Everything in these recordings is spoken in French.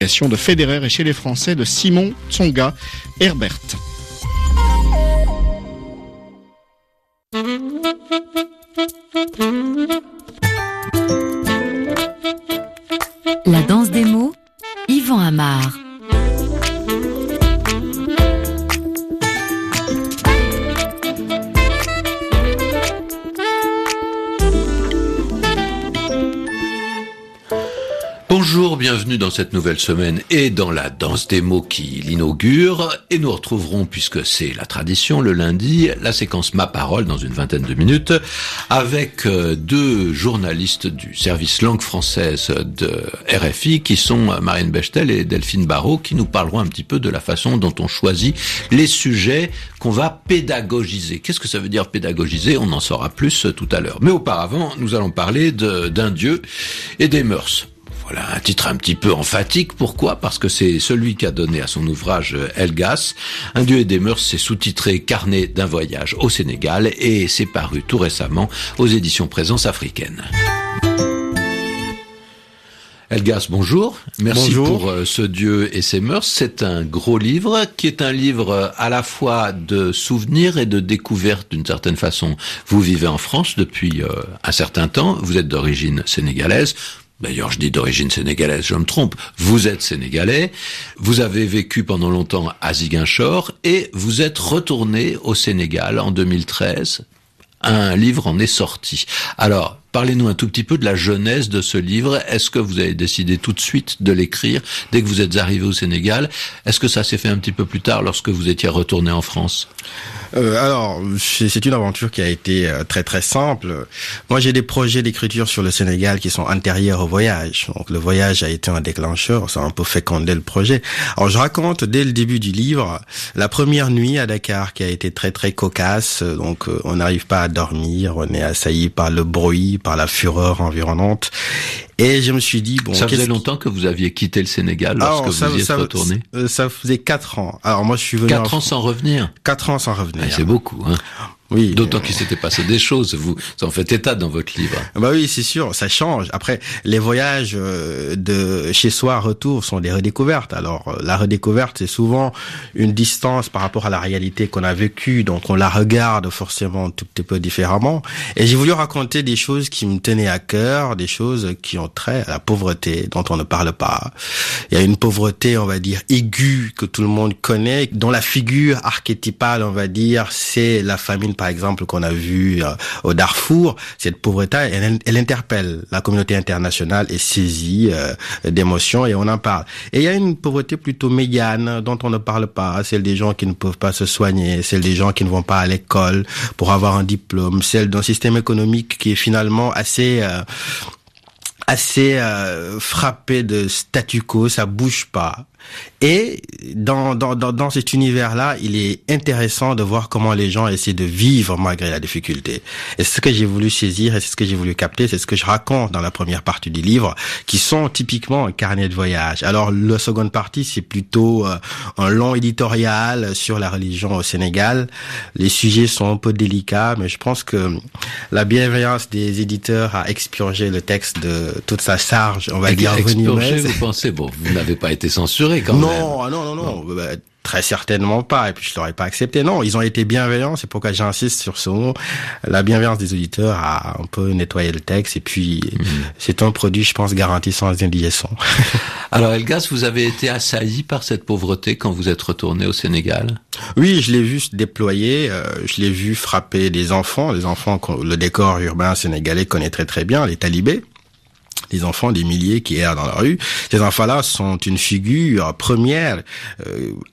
de Federer et chez les Français de Simon Tsonga Herbert. La danse des mots, Yvan Amar. Bonjour, bienvenue dans cette nouvelle semaine et dans la danse des mots qui l'inaugure. Et nous retrouverons, puisque c'est la tradition, le lundi, la séquence Ma Parole dans une vingtaine de minutes avec deux journalistes du service langue française de RFI qui sont Marine Bechtel et Delphine Barrault qui nous parleront un petit peu de la façon dont on choisit les sujets qu'on va pédagogiser. Qu'est-ce que ça veut dire pédagogiser ? On en saura plus tout à l'heure. Mais auparavant, nous allons parler d'un dieu et des mœurs. Voilà, un titre un petit peu emphatique. Pourquoi ? Parce que c'est celui qui a donné à son ouvrage Elgas. Un dieu et des mœurs, c'est sous-titré Carnet d'un voyage au Sénégal et c'est paru tout récemment aux éditions Présence africaine. Elgas, bonjour. Merci pour ce dieu et ses mœurs. C'est un gros livre qui est un livre à la fois de souvenirs et de découvertes d'une certaine façon. Vous vivez en France depuis un certain temps. Vous êtes d'origine sénégalaise. D'ailleurs, je dis d'origine sénégalaise, je me trompe. Vous êtes sénégalais, vous avez vécu pendant longtemps à Ziguinchor et vous êtes retourné au Sénégal en 2013. Un livre en est sorti. Alors, parlez-nous un tout petit peu de la genèse de ce livre. Est-ce que vous avez décidé tout de suite de l'écrire dès que vous êtes arrivé au Sénégal ? Est-ce que ça s'est fait un petit peu plus tard lorsque vous étiez retourné en France ? Alors, c'est une aventure qui a été très très simple. Moi, j'ai des projets d'écriture sur le Sénégal qui sont antérieurs au voyage. Donc, le voyage a été un déclencheur, ça a un peu fécondé le projet. Alors, je raconte dès le début du livre la première nuit à Dakar qui a été très très cocasse. Donc, on n'arrive pas à dormir, on est assailli par le bruit, par la fureur environnante. Et je me suis dit, bon... Ça faisait longtemps que vous aviez quitté le Sénégal lorsque vous y êtes retourné ? Ça faisait 4 ans. Alors moi, je suis venu... 4 ans sans revenir ? 4 ans sans revenir. Ah, c'est beaucoup, hein. Oui. D'autant qu'il s'était passé des choses, vous en faites état dans votre livre. Bah oui, c'est sûr, ça change. Après, les voyages de chez soi à retour sont des redécouvertes. Alors, la redécouverte, c'est souvent une distance par rapport à la réalité qu'on a vécue, donc on la regarde forcément un tout petit peu différemment. Et j'ai voulu raconter des choses qui me tenaient à cœur, des choses qui ont trait à la pauvreté, dont on ne parle pas. Il y a une pauvreté, on va dire, aiguë, que tout le monde connaît, dont la figure archétypale, on va dire, c'est la famine, par exemple, qu'on a vu au Darfour. Cette pauvreté, elle interpelle. La communauté internationale est saisie d'émotions et on en parle. Et il y a une pauvreté plutôt médiane dont on ne parle pas. Celle des gens qui ne peuvent pas se soigner, celle des gens qui ne vont pas à l'école pour avoir un diplôme, celle d'un système économique qui est finalement assez frappé de statu quo, ça bouge pas. Et dans cet univers-là, il est intéressant de voir comment les gens essaient de vivre malgré la difficulté. Et c'est ce que j'ai voulu saisir et c'est ce que j'ai voulu capter, c'est ce que je raconte dans la première partie du livre, qui sont typiquement un carnet de voyage. Alors, la seconde partie, c'est plutôt un long éditorial sur la religion au Sénégal. Les sujets sont un peu délicats, mais je pense que la bienveillance des éditeurs a expurgé le texte de toute sa charge, on va dire expurgé, vous pensez, bon, vous n'avez pas été censuré quand même. Non. Très certainement pas, et puis je l'aurais pas accepté. Non, ils ont été bienveillants, c'est pourquoi j'insiste sur ce mot. La bienveillance des auditeurs a un peu nettoyé le texte, et puis c'est un produit, je pense, garanti sans indigestion. Alors Elgas, vous avez été assailli par cette pauvreté quand vous êtes retourné au Sénégal ? Oui, je l'ai vu se déployer, je l'ai vu frapper les enfants que le décor urbain sénégalais connaît très très bien, les talibés. Des enfants, des milliers qui errent dans la rue. Ces enfants-là sont une figure première,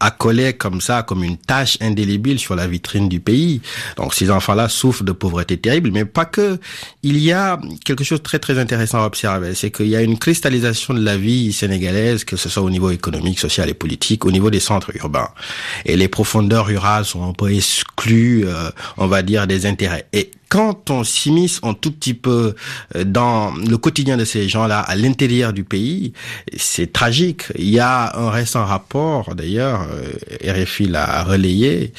accolée comme ça, comme une tache indélébile sur la vitrine du pays. Donc ces enfants-là souffrent de pauvreté terrible, mais pas que. Il y a quelque chose de très très intéressant à observer, c'est qu'il y a une cristallisation de la vie sénégalaise, que ce soit au niveau économique, social et politique, au niveau des centres urbains. Et les profondeurs rurales sont un peu exclues, on va dire, des intérêts. Et quand on s'immisce un tout petit peu dans le quotidien de ces gens-là à l'intérieur du pays, c'est tragique. Il y a un récent rapport, d'ailleurs, RFI l'a relayé,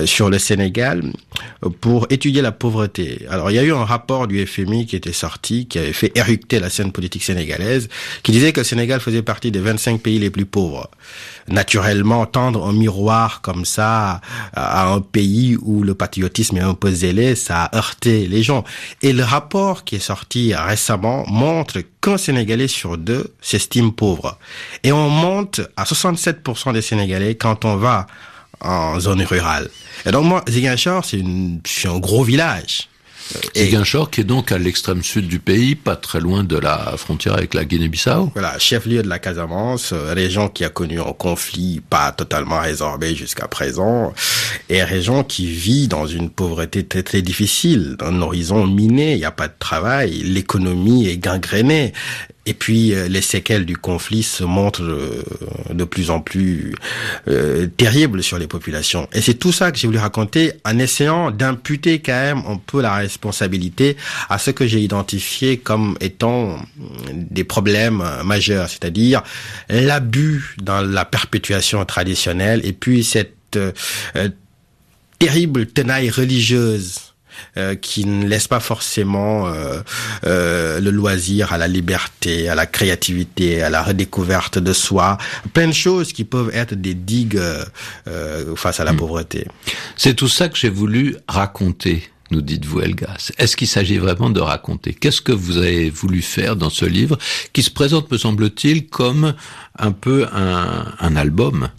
sur le Sénégal pour étudier la pauvreté. Alors, il y a eu un rapport du FMI qui était sorti, qui avait fait éructer la scène politique sénégalaise, qui disait que le Sénégal faisait partie des 25 pays les plus pauvres. Naturellement, tendre un miroir comme ça à un pays où le patriotisme est un peu zélé, ça a heurté les gens. Et le rapport qui est sorti récemment montre qu'un Sénégalais sur deux s'estime pauvre. Et on monte à 67% des Sénégalais quand on va en zone rurale. Et donc moi, Ziguinchor, c'est un gros village. Ziguinchor, qui est donc à l'extrême sud du pays, pas très loin de la frontière avec la Guinée-Bissau. Voilà, chef-lieu de la Casamance, région qui a connu un conflit pas totalement résorbé jusqu'à présent, et région qui vit dans une pauvreté très très difficile, un horizon miné, il n'y a pas de travail, l'économie est gangrénée. Et puis les séquelles du conflit se montrent de plus en plus terribles sur les populations. Et c'est tout ça que j'ai voulu raconter en essayant d'imputer quand même un peu la responsabilité à ce que j'ai identifié comme étant des problèmes majeurs, c'est-à-dire l'abus dans la perpétuation traditionnelle et puis cette terrible tenaille religieuse qui ne laisse pas forcément le loisir à la liberté, à la créativité, à la redécouverte de soi, plein de choses qui peuvent être des digues face à la pauvreté. C'est tout ça que j'ai voulu raconter, nous dites-vous, Elgas. Est-ce qu'il s'agit vraiment de raconter? Qu'est-ce que vous avez voulu faire dans ce livre qui se présente, me semble-t-il, comme un peu un album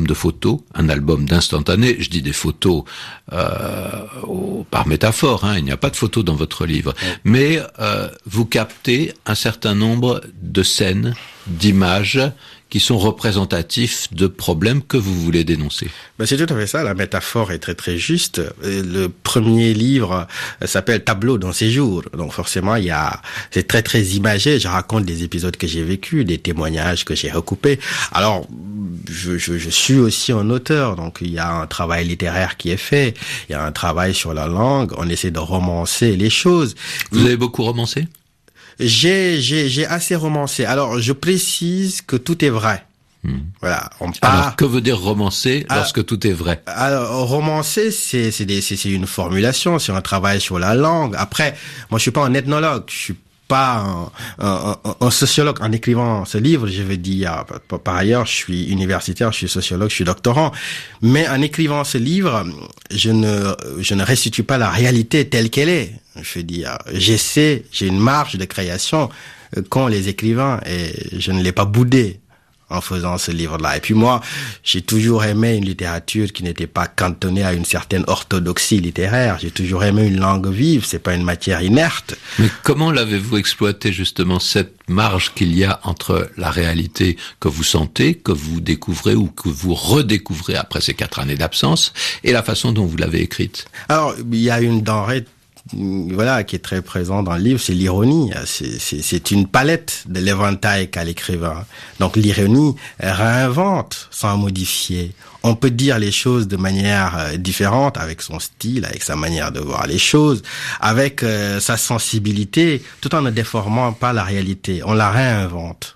de photos, un album d'instantanés. Je dis des photos par métaphore, il n'y a pas de photos dans votre livre, mais vous captez un certain nombre de scènes, d'images qui sont représentatifs de problèmes que vous voulez dénoncer. C'est tout à fait ça, la métaphore est très très juste. Le premier livre s'appelle Tableau d'un séjour, donc forcément c'est très très imagé, je raconte des épisodes que j'ai vécus, des témoignages que j'ai recoupés. Alors, je suis aussi un auteur, donc il y a un travail littéraire qui est fait, il y a un travail sur la langue, on essaie de romancer les choses. Vous avez beaucoup romancé ? J'ai assez romancé. Alors, je précise que tout est vrai. Voilà. Alors, que veut dire romancer lorsque tout est vrai? Alors, romancer, c'est une formulation, c'est un travail sur la langue. Après, moi, je suis pas un ethnologue, je suis pas un sociologue. En écrivant ce livre, je veux dire, par ailleurs, je suis universitaire, je suis sociologue, je suis doctorant. Mais en écrivant ce livre, je ne restitue pas la réalité telle qu'elle est. Je veux dire, j'ai une marge de création qu'ont les écrivains et je ne l'ai pas boudé en faisant ce livre-là. Et puis moi, j'ai toujours aimé une littérature qui n'était pas cantonnée à une certaine orthodoxie littéraire. J'ai toujours aimé une langue vive, c'est pas une matière inerte. Mais comment l'avez-vous exploité justement, cette marge qu'il y a entre la réalité que vous sentez, que vous découvrez ou que vous redécouvrez après ces 4 années d'absence, et la façon dont vous l'avez écrite? Alors, il y a une denrée qui est très présent dans le livre, c'est l'ironie. C'est une palette de l'éventail qu'a l'écrivain. Donc l'ironie réinvente sans modifier. On peut dire les choses de manière différente, avec son style, avec sa manière de voir les choses, avec sa sensibilité, tout en ne déformant pas la réalité. On la réinvente.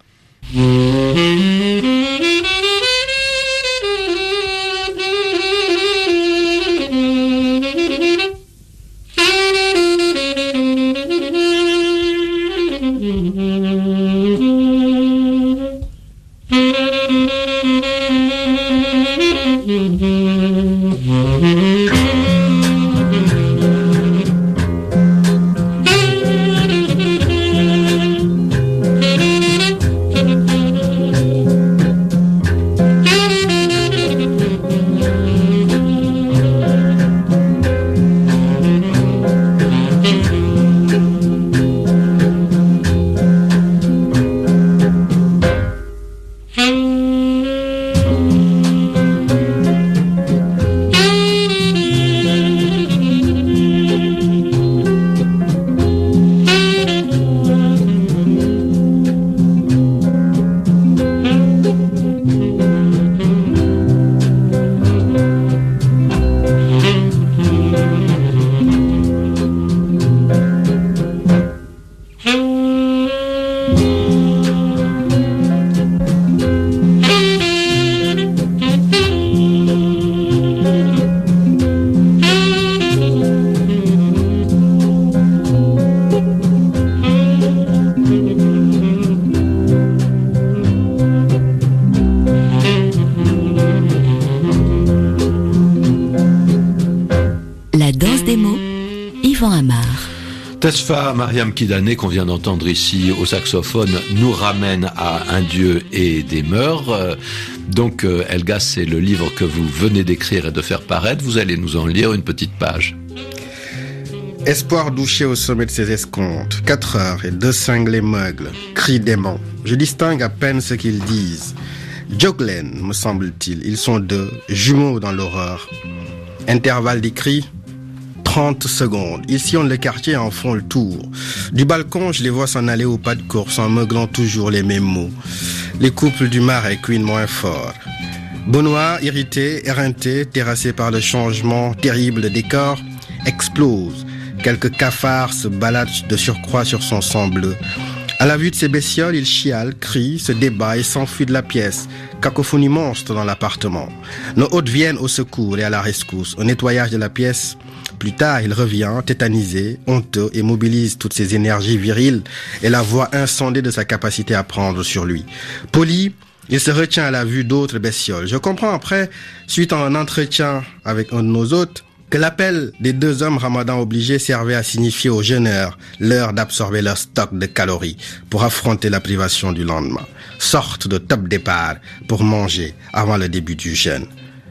Tesfa Mariam Kidane, qu'on vient d'entendre ici au saxophone, nous ramène à un Dieu et des mœurs. Donc, Helga, c'est le livre que vous venez d'écrire et de faire paraître. Vous allez nous en lire une petite page. Espoir douché au sommet de ses escomptes, 4 heures et 2 cinglés meugles, cris démons. Je distingue à peine ce qu'ils disent. Joglen, me semble-t-il, ils sont 2, jumeaux dans l'horreur. Intervalle des cris, 30 secondes. Ils sillonnent le quartier et en font le tour. Du balcon, je les vois s'en aller au pas de course en meuglant toujours les mêmes mots. Les couples du marais cuinent moins fort. Benoît, irrité, éreinté, terrassé par le changement terrible de décor, explose. Quelques cafards se baladent de surcroît sur son sang bleu. À la vue de ces bestioles, il chiale, crie, se débat et s'enfuit de la pièce. Cacophonie monstre dans l'appartement. Nos hôtes viennent au secours et à la rescousse, au nettoyage de la pièce. Plus tard, il revient, tétanisé, honteux, et mobilise toutes ses énergies viriles et la voix insondée de sa capacité à prendre sur lui. Poli, il se retient à la vue d'autres bestioles. Je comprends après, suite à un entretien avec un de nos hôtes, que l'appel des 2 hommes ramadan obligés servait à signifier aux jeûneurs l'heure d'absorber leur stock de calories pour affronter la privation du lendemain. Sorte de top départ pour manger avant le début du jeûne.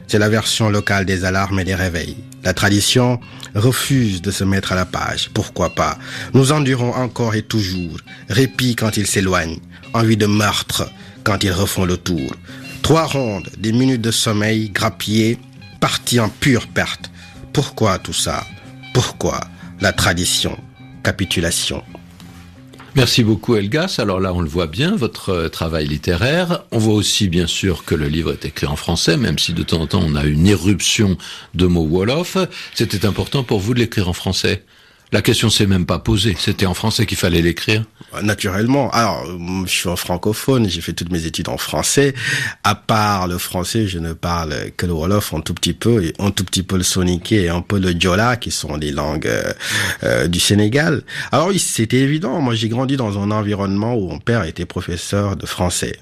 C'est la version locale des alarmes et des réveils. La tradition refuse de se mettre à la page. Pourquoi pas? Nous endurons encore et toujours. Répit quand ils s'éloignent. Envie de meurtre quand ils refont le tour. 3 rondes, des minutes de sommeil grappillées, parties en pure perte. Pourquoi tout ça? Pourquoi la tradition? Capitulation. Merci beaucoup Helgas. Alors là, on le voit bien, votre travail littéraire. On voit aussi bien sûr que le livre est écrit en français, même si de temps en temps on a une irruption de mots wolof. C'était important pour vous de l'écrire en français? La question s'est même pas posée. C'était en français qu'il fallait l'écrire? Naturellement. Alors, je suis un francophone, j'ai fait toutes mes études en français. À part le français, je ne parle que le wolof un tout petit peu, et un tout petit peu le soninké et un peu le diola, qui sont des langues du Sénégal. Alors oui, c'était évident. Moi, j'ai grandi dans un environnement où mon père était professeur de français.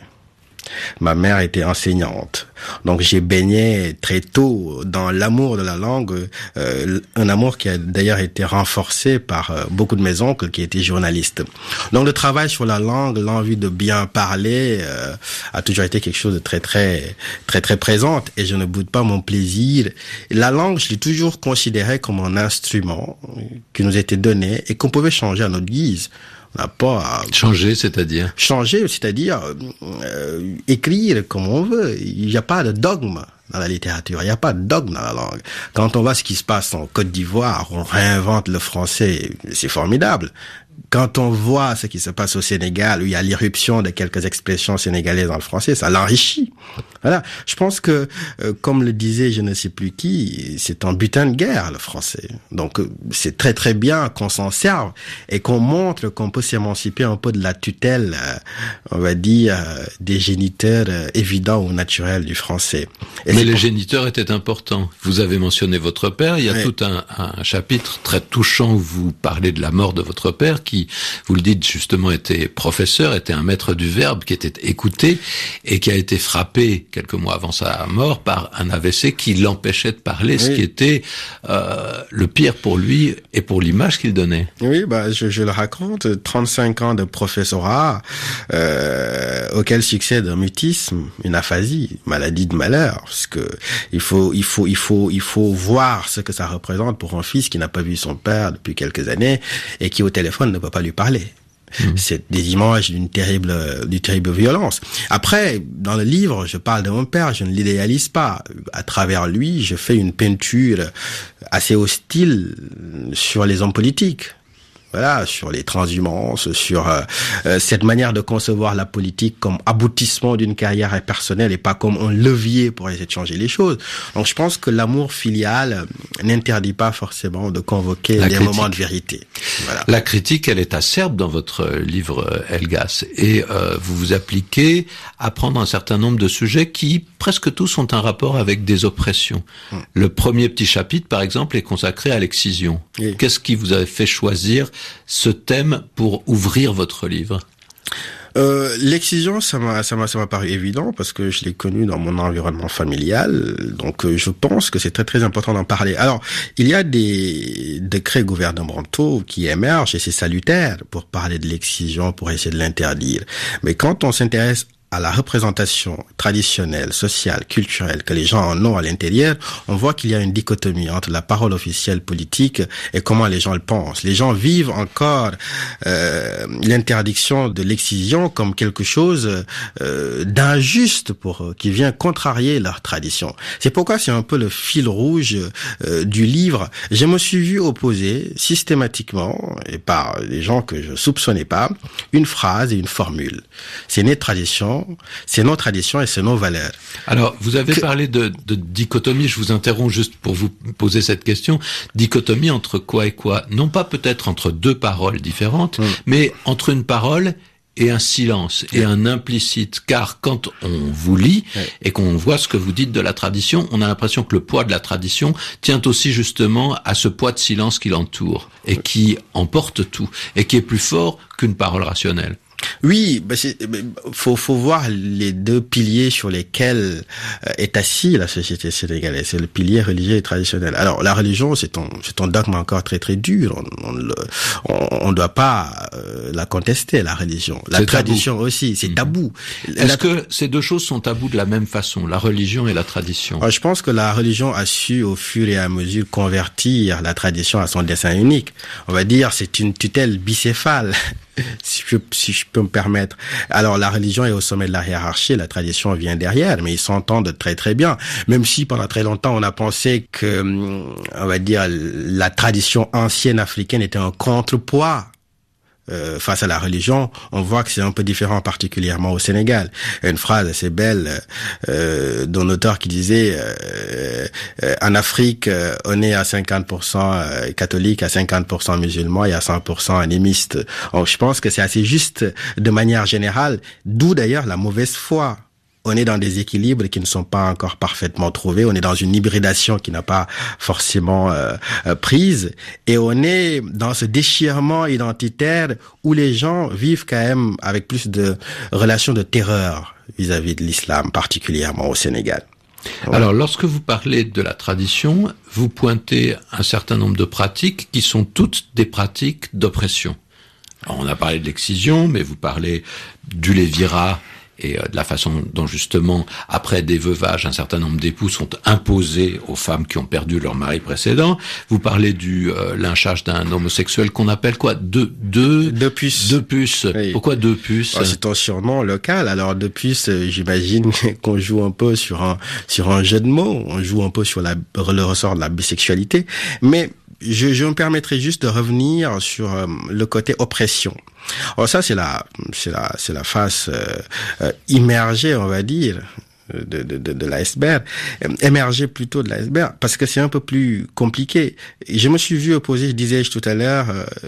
Ma mère était enseignante. Donc j'ai baigné très tôt dans l'amour de la langue, un amour qui a d'ailleurs été renforcé par beaucoup de mes oncles qui étaient journalistes. Donc le travail sur la langue, l'envie de bien parler a toujours été quelque chose de très présente, et je ne boude pas mon plaisir. La langue, je l'ai toujours considérée comme un instrument qui nous était donné et qu'on pouvait changer à notre guise. On n'a pas à changer, c'est-à-dire écrire comme on veut. Il n'y a pas de dogme dans la littérature, il n'y a pas de dogme dans la langue. Quand on voit ce qui se passe en Côte d'Ivoire, on réinvente le français, c'est formidable. Quand on voit ce qui se passe au Sénégal, où il y a l'irruption de quelques expressions sénégalaises dans le français, ça l'enrichit. Voilà. Je pense que, comme le disait je ne sais plus qui, c'est un butin de guerre, le français. Donc, c'est très bien qu'on s'en serve et qu'on montre qu'on peut s'émanciper un peu de la tutelle, on va dire, des géniteurs évidents ou naturels du français. Mais les géniteurs étaient importants. Vous avez mentionné votre père. Il y a tout un chapitre très touchant où vous parlez de la mort de votre père, qui, vous le dites justement, était professeur, était un maître du verbe, qui était écouté et qui a été frappé quelques mois avant sa mort par un AVC qui l'empêchait de parler, ce qui était le pire pour lui et pour l'image qu'il donnait. Oui, je le raconte, 35 ans de professorat auquel succède un mutisme, une aphasie, maladie de malheur, parce que il faut voir ce que ça représente pour un fils qui n'a pas vu son père depuis quelques années et qui au téléphone ne peut pas lui parler. C'est des images d'une terrible violence. Après, dans le livre, je parle de mon père, je ne l'idéalise pas. À travers lui, je fais une peinture assez hostile sur les hommes politiques. Voilà, sur les transhumances, sur cette manière de concevoir la politique comme aboutissement d'une carrière personnelle et pas comme un levier pour essayer de changer les choses. Donc je pense que l'amour filial n'interdit pas forcément de convoquer des moments de vérité. Voilà. La critique, elle est acerbe dans votre livre, Helgas, et vous vous appliquez à prendre un certain nombre de sujets qui, presque tous, ont un rapport avec des oppressions. Le premier petit chapitre, par exemple, est consacré à l'excision. Oui. Qu'est-ce qui vous a fait choisir ce thème pour ouvrir votre livre? L'excision, ça m'a paru évident parce que je l'ai connu dans mon environnement familial. Donc, je pense que c'est très très important d'en parler. Alors, il y a des décrets gouvernementaux qui émergent et c'est salutaire pour parler de l'excision, pour essayer de l'interdire. Mais quand on s'intéresse à la représentation traditionnelle, sociale, culturelle que les gens en ont à l'intérieur, on voit qu'il y a une dichotomie entre la parole officielle politique et comment les gens le pensent. Les gens vivent encore l'interdiction de l'excision comme quelque chose d'injuste qui vient contrarier leur tradition. C'est pourquoi c'est un peu le fil rouge du livre. Je me suis vu opposer systématiquement, et par des gens que je soupçonnais pas, une phrase et une formule. C'est né de tradition, c'est nos traditions et c'est nos valeurs. Alors, vous avez parlé de dichotomie, je vous interromps juste pour vous poser cette question. Dichotomie entre quoi et quoi? Non pas peut-être entre deux paroles différentes, mais entre une parole et un silence, et un implicite. Car quand on vous lit, et qu'on voit ce que vous dites de la tradition, on a l'impression que le poids de la tradition tient aussi justement à ce poids de silence qui l'entoure, et qui emporte tout, et qui est plus fort qu'une parole rationnelle. Oui, faut voir les deux piliers sur lesquels est assis la société sénégalaise. C'est le pilier religieux et traditionnel. Alors, la religion, c'est un dogme encore très très dur. On ne doit pas la contester, la religion. La tradition tabou. Aussi, c'est tabou. Est-ce que ces deux choses sont tabous de la même façon, la religion et la tradition? Je pense que la religion a su, au fur et à mesure, convertir la tradition à son dessein unique. On va dire, c'est une tutelle bicéphale. Si je peux me permettre. Alors, la religion est au sommet de la hiérarchie, la tradition vient derrière, mais ils s'entendent très très bien. Même si pendant très longtemps, on a pensé que, on va dire, la tradition ancienne africaine était un contrepoids face à la religion, on voit que c'est un peu différent, particulièrement au Sénégal. Une phrase assez belle d'un auteur qui disait en Afrique, on est à 50% catholique, à 50% musulman et à 100% animiste. Donc, je pense que c'est assez juste de manière générale, d'où d'ailleurs la mauvaise foi. On est dans des équilibres qui ne sont pas encore parfaitement trouvés. On est dans une hybridation qui n'a pas forcément prise. Et on est dans ce déchirement identitaire où les gens vivent quand même avec plus de relations de terreur vis-à-vis de l'islam, particulièrement au Sénégal. Ouais. Alors, lorsque vous parlez de la tradition, vous pointez un certain nombre de pratiques qui sont toutes des pratiques d'oppression. Alors, on a parlé de l'excision, mais vous parlez du lévirat, et de la façon dont justement, après des veuvages, un certain nombre d'époux sont imposés aux femmes qui ont perdu leur mari précédent. Vous parlez du lynchage d'un homosexuel qu'on appelle quoi? Deux puces. Deux puces. Oui. Pourquoi deux puces? C'est un surnom local. Alors deux puces, j'imagine qu'on joue un peu sur un jeu de mots. On joue un peu sur le ressort de la bisexualité. Mais je me permettrai juste de revenir sur le côté oppression. Alors ça, c'est la face immergée, on va dire, de l'iceberg, émergée plutôt de l'iceberg, parce que c'est un peu plus compliqué. Je me suis vu opposer, disais-je tout à l'heure,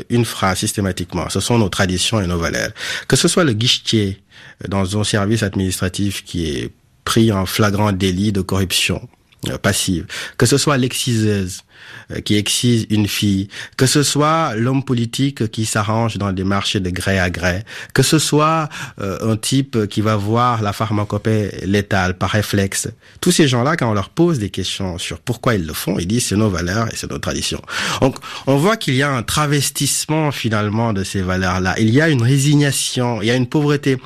une phrase systématiquement. Ce sont nos traditions et nos valeurs. Que ce soit le guichetier dans un service administratif qui est pris en flagrant délit de corruption passive, que ce soit l'exciseuse qui excise une fille, que ce soit l'homme politique qui s'arrange dans des marchés de gré à gré, que ce soit un type qui va voir la pharmacopée létale par réflexe. Tous ces gens-là, quand on leur pose des questions sur pourquoi ils le font, ils disent c'est nos valeurs et c'est nos traditions. Donc, on voit qu'il y a un travestissement finalement de ces valeurs-là. Il y a une résignation, il y a une pauvreté.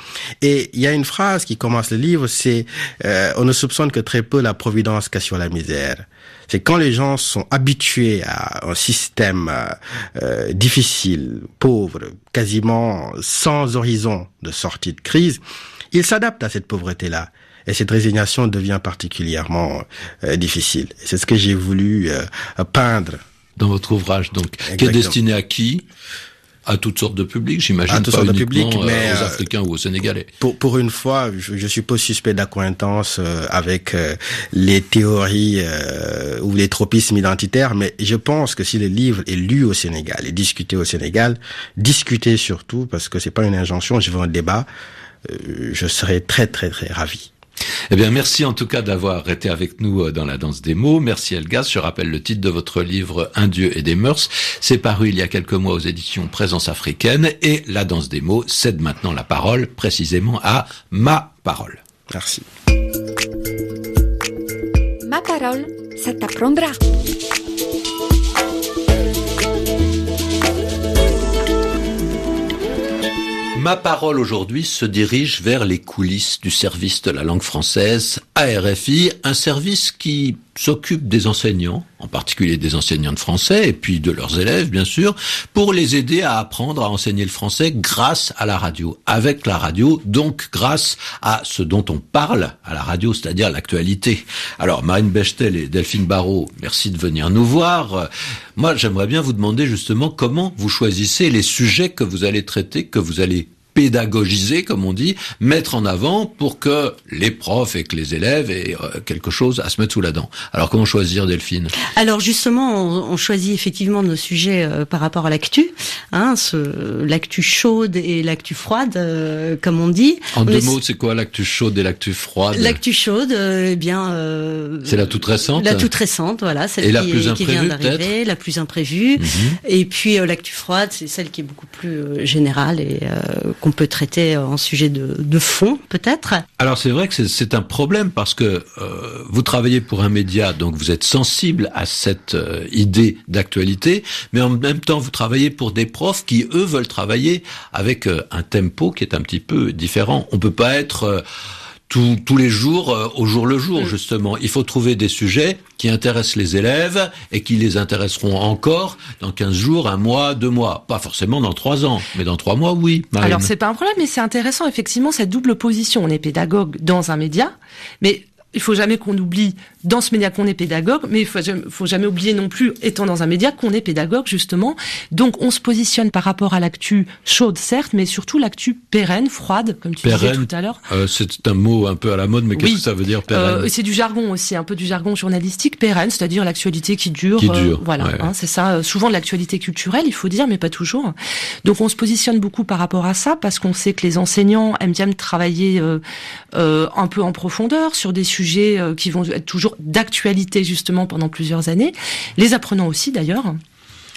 Et il y a une phrase qui commence le livre, c'est on ne soupçonne que très peu la providence qu'assure la misère. C'est quand les gens sont habitués à un système difficile, pauvre, quasiment sans horizon de sortie de crise, ils s'adaptent à cette pauvreté-là. Et cette résignation devient particulièrement difficile. Et c'est ce que j'ai voulu peindre. Dans votre ouvrage, donc, exactement. Qui est destiné à qui? À toutes sortes de publics, j'imagine, pas uniquement mais aux Africains ou aux Sénégalais. Pour une fois, je suis pas suspect d'accointance avec les théories ou les tropismes identitaires, mais je pense que si le livre est lu au Sénégal et discuté au Sénégal, discuté surtout, parce que c'est pas une injonction, je veux un débat, je serais très très très ravi. Eh bien, merci en tout cas d'avoir été avec nous dans la danse des mots. Merci Elgas. Je rappelle le titre de votre livre Un Dieu et des mœurs. C'est paru il y a quelques mois aux éditions Présence africaine et la danse des mots cède maintenant la parole précisément à Ma Parole. Merci. Ma parole, ça t'apprendra. Ma parole aujourd'hui se dirige vers les coulisses du service de la langue française à RFI, un service qui s'occupe des enseignants, en particulier des enseignants de français et puis de leurs élèves bien sûr, pour les aider à apprendre à enseigner le français grâce à la radio, avec la radio, donc grâce à ce dont on parle à la radio, c'est-à-dire l'actualité. Alors Marine Bechtel et Delphine Barrault, merci de venir nous voir. Moi j'aimerais bien vous demander justement comment vous choisissez les sujets que vous allez traiter, que vous allez pédagogiser, comme on dit, mettre en avant pour que les profs et que les élèves aient quelque chose à se mettre sous la dent. Alors, comment choisir, Delphine ? Alors, justement, on choisit effectivement nos sujets par rapport à l'actu, l'actu chaude et l'actu froide, comme on dit. En deux mots, c'est quoi l'actu chaude et l'actu froide ? L'actu chaude, c'est la toute récente ? La toute récente, voilà, celle et la plus qui vient imprévue, d'arriver, la plus imprévue. Et puis, l'actu froide, c'est celle qui est beaucoup plus générale et qu'on peut traiter en sujet de fond, peut-être. Alors c'est vrai que c'est un problème parce que vous travaillez pour un média, donc vous êtes sensible à cette idée d'actualité, mais en même temps vous travaillez pour des profs qui, eux, veulent travailler avec un tempo qui est un petit peu différent. On peut pas être tous les jours au jour le jour, justement. Il faut trouver des sujets qui intéressent les élèves et qui les intéresseront encore dans 15 jours, 1 mois, 2 mois. Pas forcément dans 3 ans, mais dans 3 mois, oui. Marine. Alors, c'est pas un problème, mais c'est intéressant, effectivement, cette double position. On est pédagogue dans un média, mais il faut jamais qu'on oublie dans ce média qu'on est pédagogue, mais il faut jamais oublier non plus, étant dans un média, qu'on est pédagogue, justement. Donc, on se positionne par rapport à l'actu chaude, certes, mais surtout l'actu pérenne, froide, comme tu disais tout à l'heure. C'est un mot un peu à la mode, mais qu'est-ce que ça veut dire, pérenne ? C'est du jargon aussi, un peu du jargon journalistique, pérenne, c'est-à-dire l'actualité qui dure. Voilà, ouais. C'est ça. Souvent de l'actualité culturelle, il faut dire, mais pas toujours. Donc, on se positionne beaucoup par rapport à ça, parce qu'on sait que les enseignants aiment bien travailler un peu en profondeur sur des sujets qui vont être toujours d'actualité justement pendant plusieurs années. Les apprenants aussi d'ailleurs.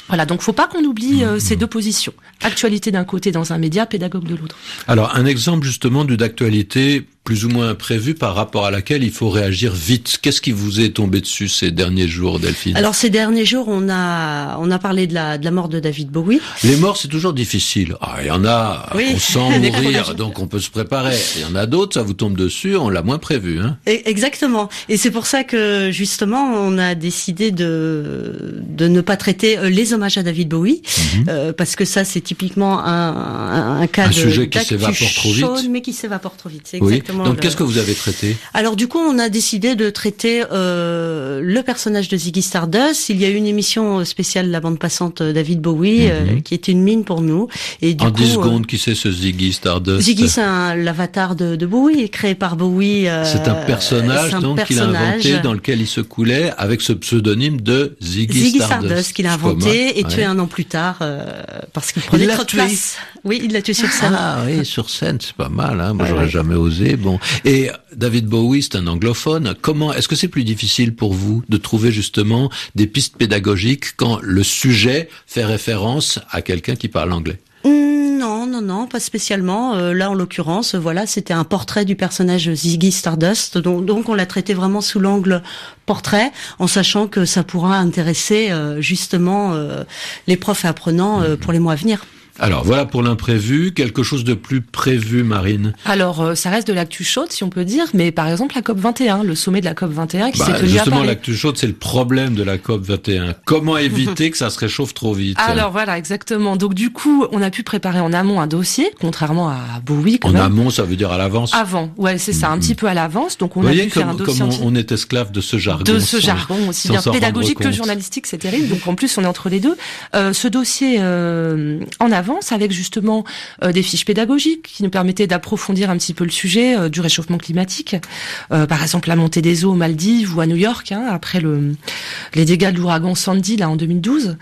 Voilà, donc faut pas qu'on oublie ces deux positions. Actualité d'un côté dans un média, pédagogue de l'autre. Alors, un exemple justement d'actualité plus ou moins imprévue par rapport à laquelle il faut réagir vite. Qu'est-ce qui vous est tombé dessus ces derniers jours, Delphine ? Alors, ces derniers jours, on a parlé de la mort de David Bowie. Les morts, c'est toujours difficile. Il y en a, on sent mourir, donc on peut se préparer. Il y en a d'autres, ça vous tombe dessus, on l'a moins prévu. Exactement. Et c'est pour ça que, justement, on a décidé de ne pas traiter les hommages à David Bowie, parce que ça, c'est typiquement un cas un sujet qui s'évapore trop vite. Mais qui s'évapore trop vite, c'est exactement. Donc, qu'est-ce que vous avez traité ? Alors, du coup, on a décidé de traiter le personnage de Ziggy Stardust. Il y a eu une émission spéciale, la bande passante David Bowie, qui est une mine pour nous. Et du en coup, 10 secondes, qui c'est ce Ziggy Stardust ? Ziggy, c'est l'avatar de Bowie, créé par Bowie. C'est un personnage qu'il a inventé, dans lequel il se coulait, avec ce pseudonyme de Ziggy Stardust qu'il a inventé et tué 1 an plus tard, parce qu'il prenait trop de place. Oui, il l'a tué sur scène. Ah oui, sur scène, c'est pas mal. Moi, j'aurais jamais osé. Bon. Et David Bowie, c'est un anglophone. Est-ce que c'est plus difficile pour vous de trouver justement des pistes pédagogiques quand le sujet fait référence à quelqu'un qui parle anglais ? Non, pas spécialement. Là, en l'occurrence, c'était un portrait du personnage Ziggy Stardust. Donc, on l'a traité vraiment sous l'angle portrait, en sachant que ça pourra intéresser justement les profs et apprenants pour les mois à venir. Alors, voilà pour l'imprévu. Quelque chose de plus prévu, Marine ? Alors, ça reste de l'actu chaude, si on peut dire, mais par exemple, la COP21, le sommet de la COP21 qui s'est tenu à Paris. Justement, l'actu chaude, c'est le problème de la COP21. Comment éviter que ça se réchauffe trop vite ? Alors, voilà, exactement. Donc, du coup, on a pu préparer en amont un dossier, contrairement à Bowie, quand même. En amont, ça veut dire à l'avance ? Avant, ouais, c'est ça, un petit peu à l'avance. Donc, on a pu faire un dossier. Comme on est esclave de ce jargon. De ce jargon, aussi bien pédagogique que journalistique, c'est terrible. Donc, en plus, on est entre les deux. Ce dossier, en avance avec justement des fiches pédagogiques qui nous permettaient d'approfondir un petit peu le sujet du réchauffement climatique. Par exemple, la montée des eaux aux Maldives ou à New York, après les dégâts de l'ouragan Sandy là en 2012.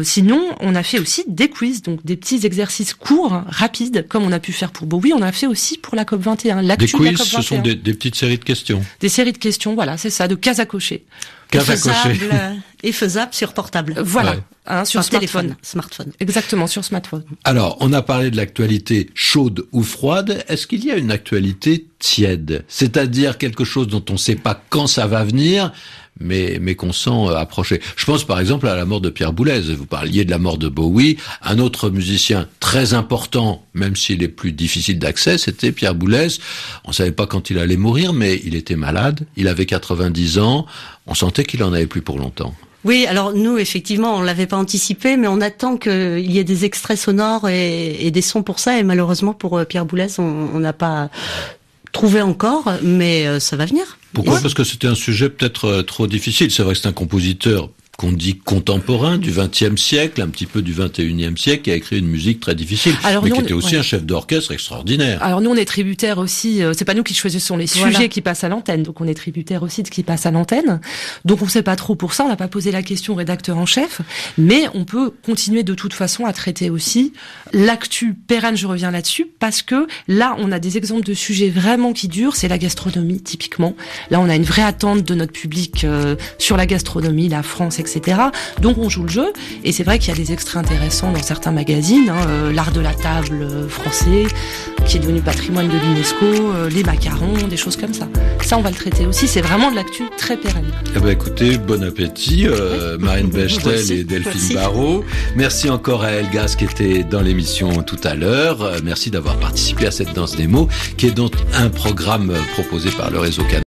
Sinon, on a fait aussi des quiz, donc des petits exercices courts, rapides, comme on a pu faire pour Bowie, on a fait aussi pour la COP21. Des quiz, ce sont des petites séries de questions. Des séries de questions, voilà, c'est ça, de cases à cocher. Et faisable sur portable. Voilà, sur smartphone. Exactement, sur smartphone. Alors, on a parlé de l'actualité chaude ou froide. Est-ce qu'il y a une actualité tiède? C'est-à-dire quelque chose dont on ne sait pas quand ça va venir, mais qu'on sent approcher. Je pense par exemple à la mort de Pierre Boulez. Vous parliez de la mort de Bowie. Un autre musicien très important, même s'il est plus difficile d'accès, c'était Pierre Boulez. On savait pas quand il allait mourir, mais il était malade. Il avait 90 ans. On sentait qu'il en avait plus pour longtemps. Oui, alors nous, effectivement, on l'avait pas anticipé, mais on attend qu'il y ait des extraits sonores et des sons pour ça. Et malheureusement, pour Pierre Boulez, on n'a pas trouvé encore, mais ça va venir. Pourquoi ? Parce que c'était un sujet peut-être trop difficile. C'est vrai que c'est un compositeur qu'on dit contemporain du XXe siècle, un petit peu du XXIe siècle, qui a écrit une musique très difficile, mais qui était aussi un chef d'orchestre extraordinaire. Alors nous, on est tributaire aussi, c'est pas nous qui choisissons les sujets qui passent à l'antenne, donc on est tributaire aussi de ce qui passe à l'antenne. Donc on sait pas trop pour ça, on n'a pas posé la question au rédacteur en chef, mais on peut continuer de toute façon à traiter aussi l'actu pérenne, je reviens là-dessus, parce que là, on a des exemples de sujets vraiment qui durent, c'est la gastronomie, typiquement. Là, on a une vraie attente de notre public sur la gastronomie, la France, etc. Donc on joue le jeu, et c'est vrai qu'il y a des extraits intéressants dans certains magazines, l'art de la table français, qui est devenu patrimoine de l'UNESCO, les macarons, des choses comme ça. Ça, on va le traiter aussi, c'est vraiment de l'actu très pérenne. Eh ben, écoutez, bon appétit, Marine Bechtel et Delphine Barrault. Merci encore à Elgas qui était dans l'émission tout à l'heure. Merci d'avoir participé à cette danse des mots, qui est donc un programme proposé par le réseau Canal.